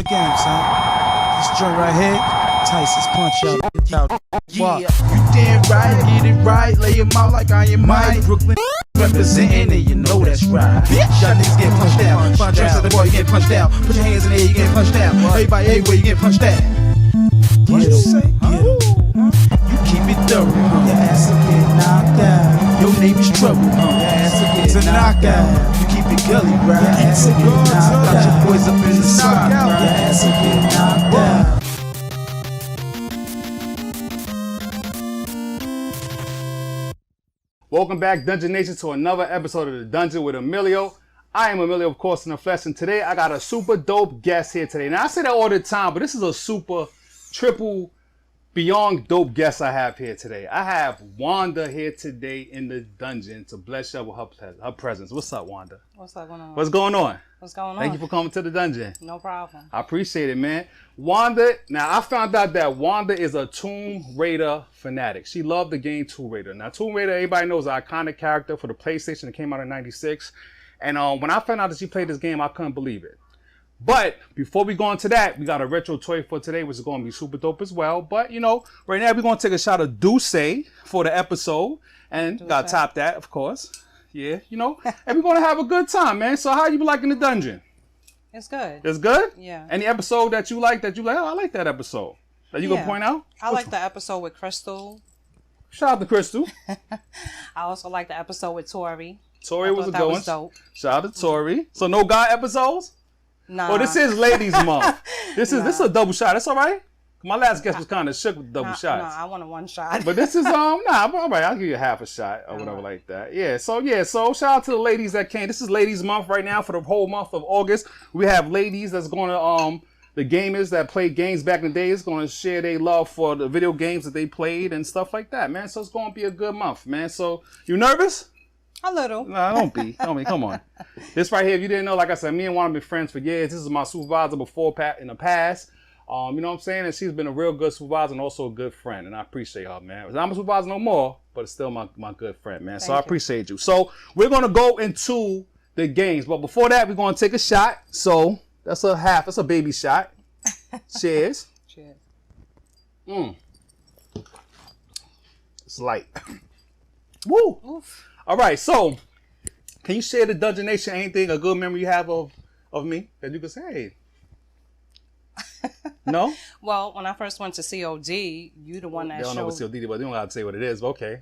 game, son. This joint right here, Tyson's punch out. Yeah, you damn right, get it right. Lay him out like I am Mike. Brooklyn representing, and you know that's right. Bitch, y'all niggas getting punched down. Find tracks at the boy, you getting punched down. Put your hands in the air, you getting punched down. Everybody, everywhere, you getting punched down. What you say? You keep it thorough, your ass will get knocked out. Your name is trouble, your ass will get knocked out. You keep it gully, right? Your ass will get knocked out. Your boys up in the side, your ass will get knocked out. Welcome back, Dungeon Nation, to another episode of The Dungeon with Amillieo. I am Amillieo, of course, in the flesh, and today I got a super dope guest here today. Now, I say that all the time, but this is a super, triple, beyond dope guest I have here today. I have Wanda here today in the dungeon to bless you with her presence. What's up, Wanda? What's up going on? What's going on? What's going on? Thank you for coming to the dungeon. No problem. I appreciate it, man. Wanda, now I found out that Wanda is a Tomb Raider fanatic. She loved the game Tomb Raider. Now, Tomb Raider, everybody knows, an iconic character for the PlayStation that came out in '96. And when I found out that she played this game, I couldn't believe it. But before we go into that, we got a retro toy for today, which is going to be super dope as well. But, you know, right now we're going to take a shot of Douce for the episode. And got to top that, of course. Yeah, you know, and we're going to have a good time, man. So how you liking the dungeon? It's good. It's good? Yeah. Any episode that you like, oh, I like that episode. That you gonna point out? I like the episode with Crystal. Shout out to Crystal. I also like the episode with Tori. Tori was a good one. Dope. Shout out to Tori. So no guy episodes? Nah. Well, this is Ladies Month. This is a double shot. That's all right? My last guest was kind of shook with double shots. No, I want a one shot. But this is, all right. I'll give you half a shot or whatever like that. So shout out to the ladies that came. This is Ladies Month right now for the whole month of August. We have ladies that's going to, the gamers that played games back in the day is going to share their love for the video games that they played and stuff like that, man. So it's going to be a good month, man. So you nervous? A little. No, don't be. Come on. This right here, if you didn't know, like I said, me and Wanda have been friends for years. This is my supervisor before in the past. You know what I'm saying? And she's been a real good supervisor and also a good friend. And I appreciate her, man. I'm a supervisor no more, but it's still my good friend, man. So I appreciate you. So we're going to go into the games. But before that, we're going to take a shot. So that's a baby shot. Cheers. Cheers. It's light. Woo. Oof. All right. So can you share the Dungeon Nation anything, a good memory you have of me that you could say, hey? No? Well, when I first went to COD, you the one that they don't know what COD is, but they don't have to say what it is, but okay.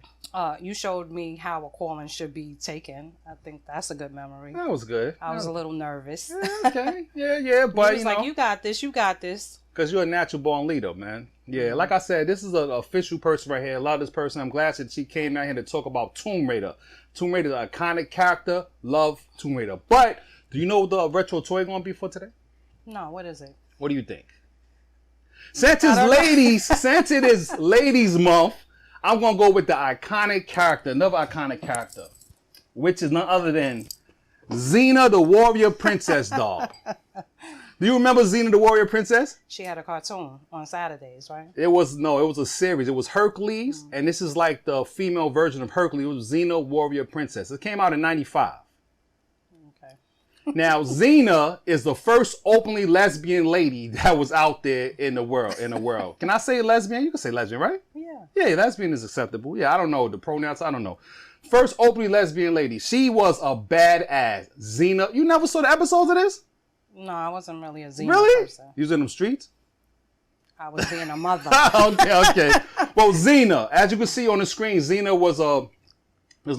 You showed me how a calling should be taken. I think that's a good memory. That was good. I was a little nervous. Yeah, okay. Yeah, but you know. Like, you got this. Because you're a natural born leader, man. Yeah, like I said, this is an official person right here. I love this person. I'm glad that she came out here to talk about Tomb Raider. Tomb Raider is an iconic character. Love Tomb Raider. But do you know what the retro toy going to be for today? No, what is it? What do you think? Since it is Ladies Month, I'm going to go with the iconic character, another iconic character, which is none other than Xena the Warrior Princess doll. Do you remember Xena the Warrior Princess? She had a cartoon on Saturdays, right? It was a series. It was Hercules, and this is like the female version of Hercules. It was Xena Warrior Princess. It came out in '95. Now, Xena is the first openly lesbian lady that was out there in the world. Can I say lesbian? You can say lesbian, right? Yeah. Yeah, lesbian is acceptable. Yeah, I don't know the pronouns. I don't know. First openly lesbian lady. She was a badass. Xena. You never saw the episodes of this? No, I wasn't really a Xena person. You was in them streets? I was being a mother. Okay. Well, Xena, as you can see on the screen, Xena was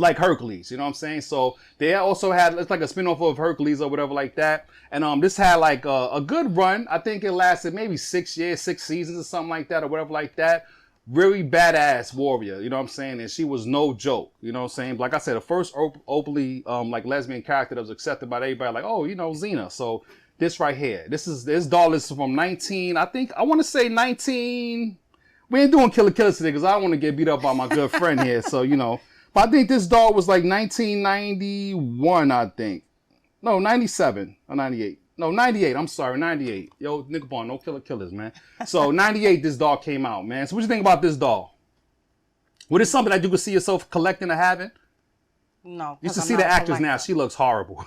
like Hercules, you know what I'm saying? So they also had, it's like a spinoff of Hercules or whatever like that. And this had like a good run. I think it lasted maybe 6 years, 6 seasons or something like that or whatever like that. Really badass warrior, you know what I'm saying? And she was no joke, you know what I'm saying? Like I said, the first openly like lesbian character that was accepted by everybody, like, oh, you know, Xena. So this right here, this doll is from 19, I want to say 19. We ain't doing Killer Killers today because I don't want to get beat up by my good friend here. So, you know. But I think this doll was like 1991, I think. No, 97 or 98. No, 98. I'm sorry, 98. Yo, nigga born, no Killers, man. So 98, this doll came out, man. So what you think about this doll? Was it something that you could see yourself collecting or having? No. You should see the actress now. She looks horrible.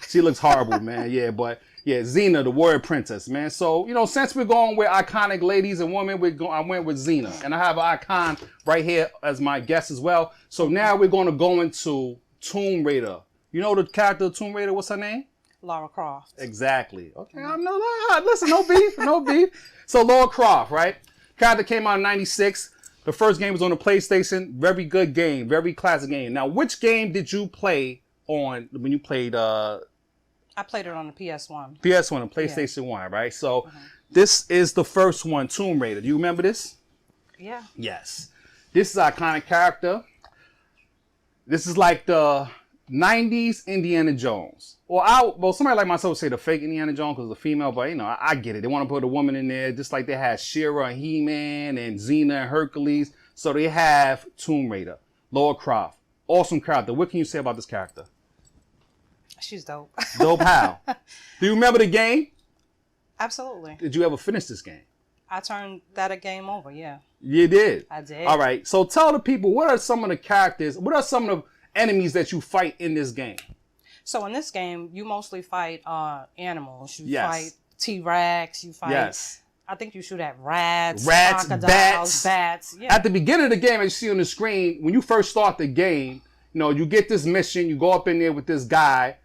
She looks horrible, man. Yeah, but Yeah, Xena, the Warrior Princess, man. So, you know, since we're going with iconic ladies and women, I went with Xena. And I have an icon right here as my guest as well. So now we're going to go into Tomb Raider. You know the character of Tomb Raider, what's her name? Lara Croft. Exactly. Okay, I'm not, listen, no beef, no beef. So Lara Croft, right? Character came out in 96. The first game was on the PlayStation. Very good game, very classic game. Now, which game did you play on when you played... I played it on the PS1. PS1 and PlayStation 1, right? So this is the first one, Tomb Raider. Do you remember this? Yeah. Yes. This is an iconic character. This is like the 90s Indiana Jones. Well, somebody like myself would say the fake Indiana Jones because it's a female, but, you know, I get it. They want to put a woman in there just like they had She-Ra and He-Man and Xena and Hercules. So they have Tomb Raider, Lara Croft. Awesome character. What can you say about this character? She's dope. Dope how? Do you remember the game? Absolutely. Did you ever finish this game? I turned that a game over, yeah. You did? I did. All right. So tell the people, what are some of the characters, what are some of the enemies that you fight in this game? So in this game, you mostly fight animals. You Yes. fight T-Rex. You fight... Yes. I think you shoot at rats, bats. crocodiles, bats. Yeah. At the beginning of the game, as you see on the screen, when you first start the game, you know, you get this mission, you go up in there with this guy.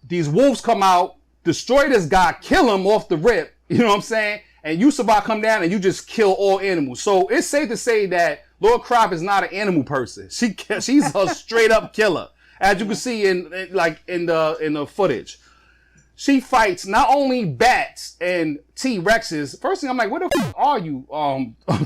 These wolves come out, destroy this guy, kill him off the rip. You know what I'm saying? And you about come down and you just kill all animals. So it's safe to say that Lara Croft is not an animal person. She's a straight up killer, as you can see in the footage. She fights not only bats and T-Rexes. First thing I'm like, where the f are you,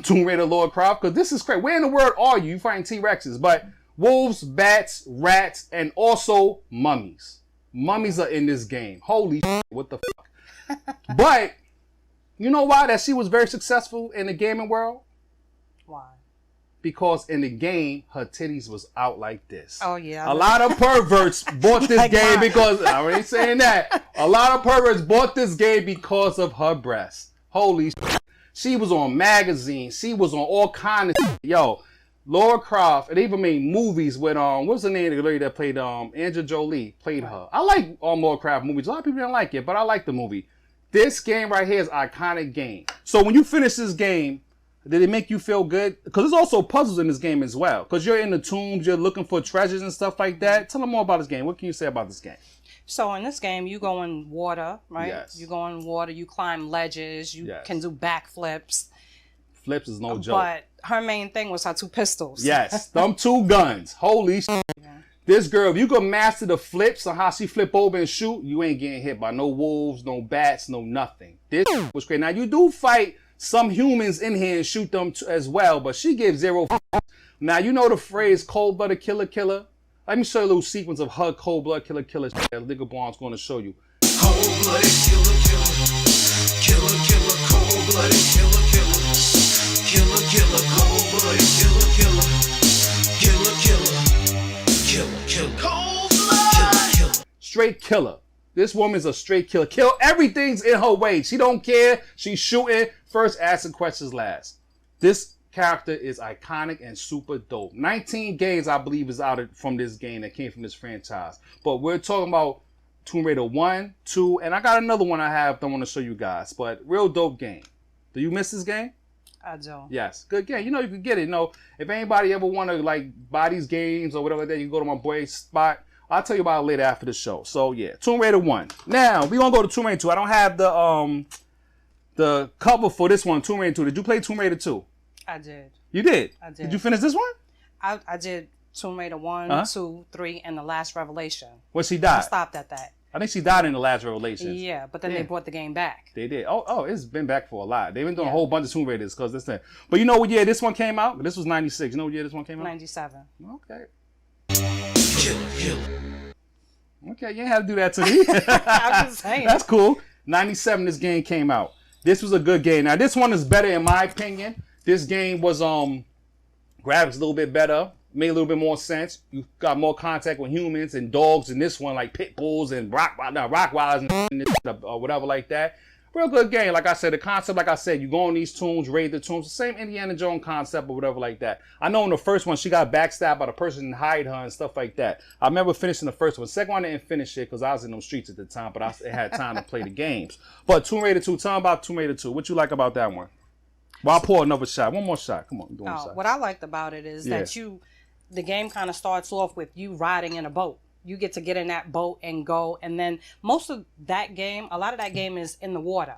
Tomb Raider Lara Croft? Because this is crazy. Where in the world are you? You fighting T-Rexes, but wolves, bats, rats, and also mummies. Mummies are in this game. Holy shit, what the fuck? But you know why that she was very successful in the gaming world? Why? Because in the game, her titties was out like this. Oh, yeah. A lot of perverts bought this Like game mine. because, I ain't saying that. A lot of perverts bought this game because of her breasts. Holy shit. She was on magazines. She was on all kind of shit. Yo, Lara Croft, and they even made movies with, what's the name of the lady that played, Angela Jolie played her. I like Lara Croft movies. A lot of people don't like it, but I like the movie. This game right here is an iconic game. So when you finish this game, did it make you feel good? Because there's also puzzles in this game as well. Because you're in the tombs, you're looking for treasures and stuff like that. Tell them more about this game. What can you say about this game? So in this game, you go in water, right? Yes. You go in water, you climb ledges, you Yes. can do backflips. Flips is no joke. But her main thing was her 2 pistols. Yes, them 2 guns. Holy shit. Yeah. This girl, if you can master the flips on how she flip over and shoot, you ain't getting hit by no wolves, no bats, no nothing. This was great. Now, you do fight some humans in here and shoot them as well, but she gives 0 f***. Now, you know the phrase cold-blooded killer, killer? Let me show you a little sequence of her cold-blooded killer, killer. Nigga Bond's going to show you. Cold-blooded killer, killer. Killer, killer, cold-blooded killer, killer. Killer, killer, cold-blooded killer, killer. Killer, killer. Killer, killer. Cold-blooded killer. Straight killer. This woman's a straight killer. Kill everything's in her way. She don't care. She's shooting. First, asking questions last. This character is iconic and super dope. 19 games, I believe, is out from this game that came from this franchise. But we're talking about Tomb Raider 1, 2, and I got another one I have that I want to show you guys. But real dope game. Do you miss this game? I do. Yes, good game. You know you can get it. You know, if anybody ever want to like buy these games or whatever like that, you can go to my boy's spot. I'll tell you about it later after the show. So yeah, Tomb Raider 1. Now we're gonna go to Tomb Raider 2. I don't have the cover for this one, Tomb Raider 2. Did you play Tomb Raider 2? I did. You did? I did. Did you finish this one? I did Tomb Raider 1, 2, 3, and The Last Revelation. Well, she I died. stopped at that. I think she died in the last Revelations. Yeah, but then Yeah. they brought the game back. They did. Oh, it's been back for a lot. They've been doing a Yeah. whole bunch of Tomb Raiders because this thing. But you know what year this one came out? This was 96. You know what year this one came out? 97. Okay. Killer, killer. Okay, you ain't have to do that to me. I'm just saying. That's cool. 97, this game came out. This was a good game. Now, this one is better in my opinion. This game was graphics a little bit better, made a little bit more sense. You got more contact with humans and dogs in this one, like pit bulls and Rottweilers and or whatever like that. Real good game. Like I said, the concept, like I said, you go on these tombs, raid the tombs, the same Indiana Jones concept or whatever like that. I know in the first one, she got backstabbed by the person and hide her and stuff like that. I remember finishing the first one. Second one, I didn't finish it because I was in them streets at the time, but I had time to play the games. But Tomb Raider 2, tell me about Tomb Raider 2. What you like about that one? Well, I'll pour another shot. One more shot. Come on. What I liked about it is that the game kind of starts off with you riding in a boat. You get to get in that boat and go, and then most of that game, a lot of that game is in the water.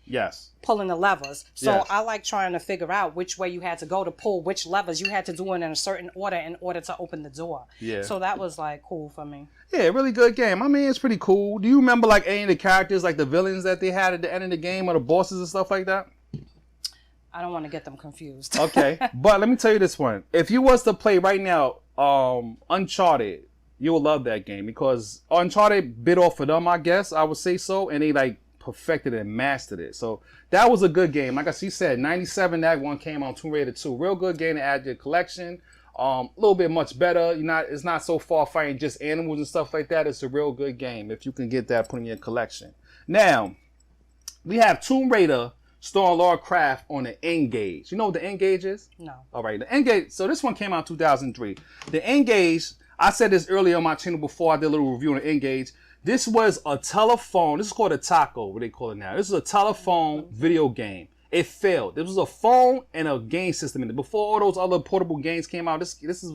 Yes. Pulling the levers. So Yes. I like trying to figure out which way you had to go to pull which levers. You had to do it in a certain order in order to open the door. Yeah. So that was like cool for me. Yeah, really good game. I mean, it's pretty cool. Do you remember like any of the characters, like the villains that they had at the end of the game or the bosses and stuff like that? I don't want to get them confused. Okay. But let me tell you this one. If you was to play right now, Uncharted, you'll love that game because Uncharted bit off of them, I guess. I would say so. And they like perfected and mastered it. So that was a good game. Like she said, 97, that one came on Tomb Raider 2. Real good game to add to your collection. A little bit much better. It's not so far fighting just animals and stuff like that. It's a real good game if you can get that put in your collection. Now, we have Tomb Raider starring Lara Croft on the N-Gage. You know what the N-Gage is? No. All right, the N-Gage. So this one came out in 2003. The N-Gage, I said this earlier on my channel before I did a little review on the N-Gage. This was a telephone. This is called a taco, what they call it now. This is a telephone video game. It failed. This was a phone and a game system in it. Before all those other portable games came out, this is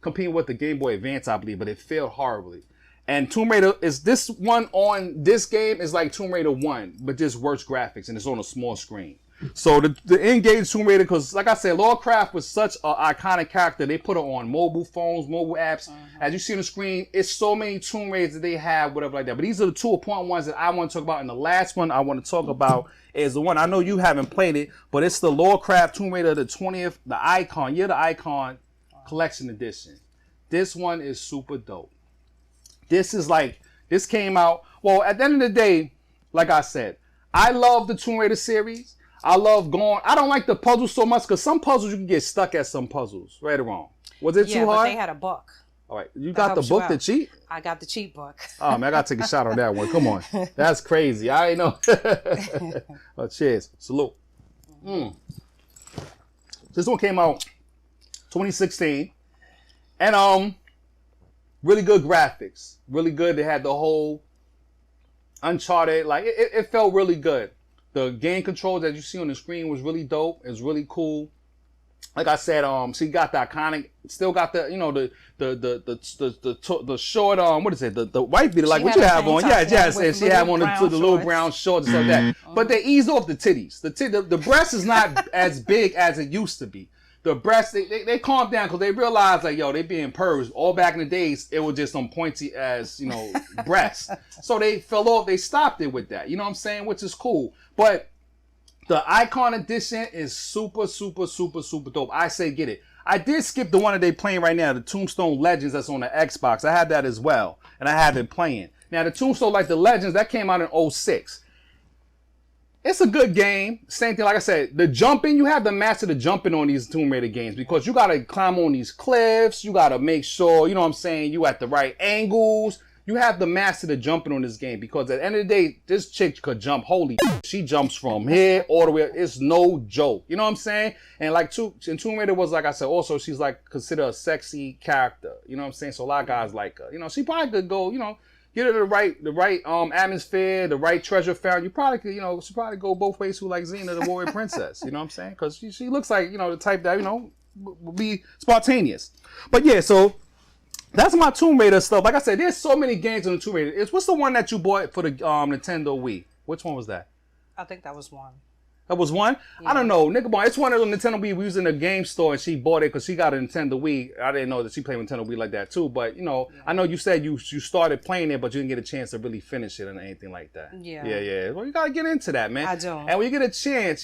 competing with the Game Boy Advance, I believe, but it failed horribly. And Tomb Raider is this one on this game is like Tomb Raider 1, but just worse graphics, and it's on a small screen. So the N-Gage Tomb Raider, because like I said, Lara Croft was such an iconic character. They put her on mobile phones, mobile apps. As you see on the screen, it's so many Tomb Raiders that they have, whatever like that. But these are the 2 important ones that I want to talk about. And the last one I want to talk about is the one, I know you haven't played it, but it's the Lara Croft Tomb Raider, the 20th, the Icon, the Icon Collection Edition. This one is super dope. This came out, well, at the end of the day, like I said, I love the Tomb Raider series. I don't like the puzzles so much because some puzzles you can get stuck at some puzzles, right or wrong. Was it too hard? Yeah, but they had a book. All right, you got the book to cheat? I got the cheat book. Oh, man, I got to take a shot on that one. Come on. That's crazy. I ain't know. Oh, cheers. Salute. This one came out 2016. And really good graphics. Really good. They had the whole Uncharted. Like, it felt really good. The game controls that you see on the screen was really dope. It's really cool. Like I said, she got the iconic, still got the, the short, what is it? The white beater, like what you have on. Yes, and she had on the little brown shorts and stuff like that. But they eased off the titties. The breast is not as big as it used to be. The breasts, they calmed down because they realized, like, yo, they being purged. All back in the days, it was just some pointy as, breasts. So they fell off. They stopped it with that. You know what I'm saying? Which is cool. But the Icon Edition is super, super, super, super dope. I say get it. I did skip the one that they playing right now, the Tombstone Legends that's on the Xbox. I had that as well, and I have it playing. Now, the Tombstone, like the Legends, that came out in 2006. It's a good game. Same thing, like I said, the jumping, you have to master the jumping on these Tomb Raider games because you got to climb on these cliffs. You got to make sure, you know what I'm saying, you at the right angles. You have to master the jumping on this game because at the end of the day, this chick could jump. Holy, she jumps from here all the way. It's no joke. You know what I'm saying? And like Tomb Raider was, like I said, also she's like considered a sexy character. You know what I'm saying? So a lot of guys like her. She probably could go, get her the right atmosphere, the right treasure found. You probably could, she probably go both ways to like Xena, the Warrior Princess. You know what I'm saying? Because she looks like, the type that, will be spontaneous. But yeah, so that's my Tomb Raider stuff. Like I said, there's so many games on the Tomb Raider. What's the one that you bought for the Nintendo Wii? Which one was that? I think that was one. That was one? Yeah. I don't know. Nigga boy, it's one of the Nintendo Wii. We was in a game store and she bought it because she got a Nintendo Wii. I didn't know that she played Nintendo Wii like that too. But, I know you said you started playing it, but you didn't get a chance to really finish it or anything like that. Yeah. Yeah. Well, you got to get into that, man. I do. And when you get a chance,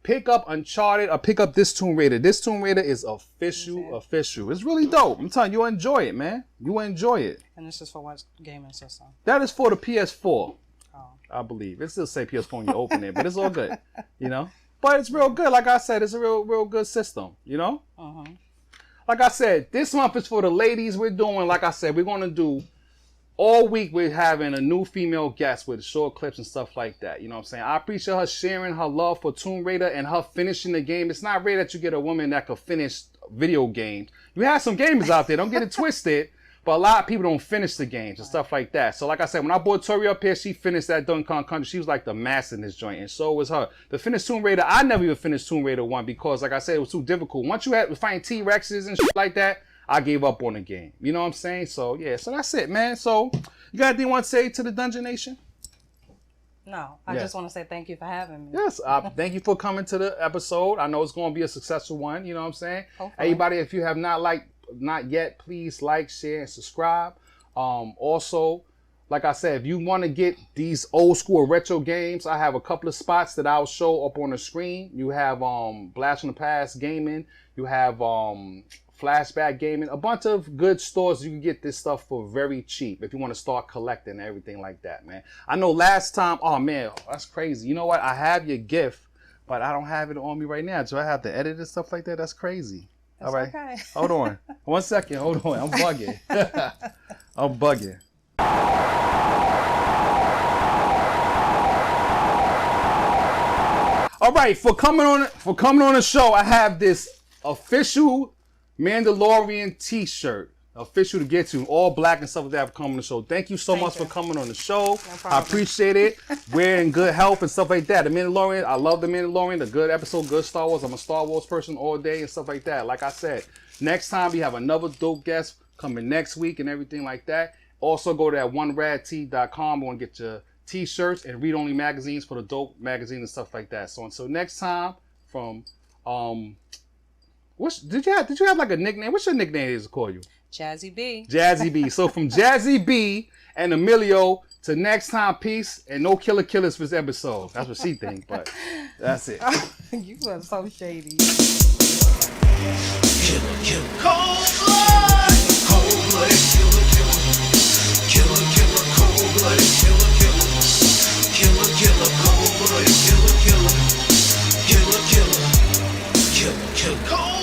pick up Uncharted or pick up this Tomb Raider. This Tomb Raider is official. It's really dope. I'm telling you, you'll enjoy it, man. You will enjoy it. And this is for what gaming system? That is for the PS4. I believe. It still say PS4 when you open it, but it's all good, But it's real good. Like I said, it's a real good system, Like I said, this month is for the ladies. We're doing, like I said, we're going to do all week we're having a new female guest with short clips and stuff like that. You know what I'm saying? I appreciate her sharing her love for Tomb Raider and her finishing the game. It's not rare that you get a woman that could finish video games. You have some gamers out there, don't get it twisted, but a lot of people don't finish the games and stuff like that. So like I said, when I brought Tori up here, she finished that Donkey Kong Country. She was like the master in this joint, and so was her. The finish Tomb Raider, I never even finished Tomb Raider 1 because, like I said, it was too difficult. Once you had to find T-Rexes and shit like that, I gave up on the game. You know what I'm saying? So, yeah. So, that's it, man. So, you got anything you want to say to the Dungeon Nation? No. I just want to say thank you for having me. Yes. Thank you for coming to the episode. I know it's going to be a successful one. You know what I'm saying? Hopefully. Everybody, if you have not yet, please like, share, and subscribe. Also, like I said, if you want to get these old school retro games, I have a couple of spots that I'll show up on the screen. You have Blast from the Past Gaming. You have Flashback Gaming, a bunch of good stores. You can get this stuff for very cheap if you want to start collecting and everything like that, man. I know last time, oh man, that's crazy. You know what? I have your gift, but I don't have it on me right now. So I have to edit and stuff like that. That's crazy. That's all right. Okay. Hold on. 1 second. Hold on. I'm bugging. I'm bugging. All right, for coming on the show, I have this official Mandalorian t-shirt, official to get to, all black and stuff like that for coming on the show. Thank you so much for coming on the show. No problem. I appreciate it. We're in good health and stuff like that. The Mandalorian, I love the Mandalorian, the good episode, good Star Wars. I'm a Star Wars person all day and stuff like that. Like I said, next time we have another dope guest coming next week and everything like that. Also go to that oneradtee.com. You want to get your t-shirts and read-only magazines for the dope magazines and stuff like that. So until next time, from did you have like a nickname? What's your nickname is to call you? Jazzy B. Jazzy B. So from Jazzy B and Amillieo to next time, peace and no killers for this episode. That's what she thinks, but that's it. You are so shady. Killer, cold blood, cold-blooded killer, cold-blooded killer, cold-blooded killer, cold.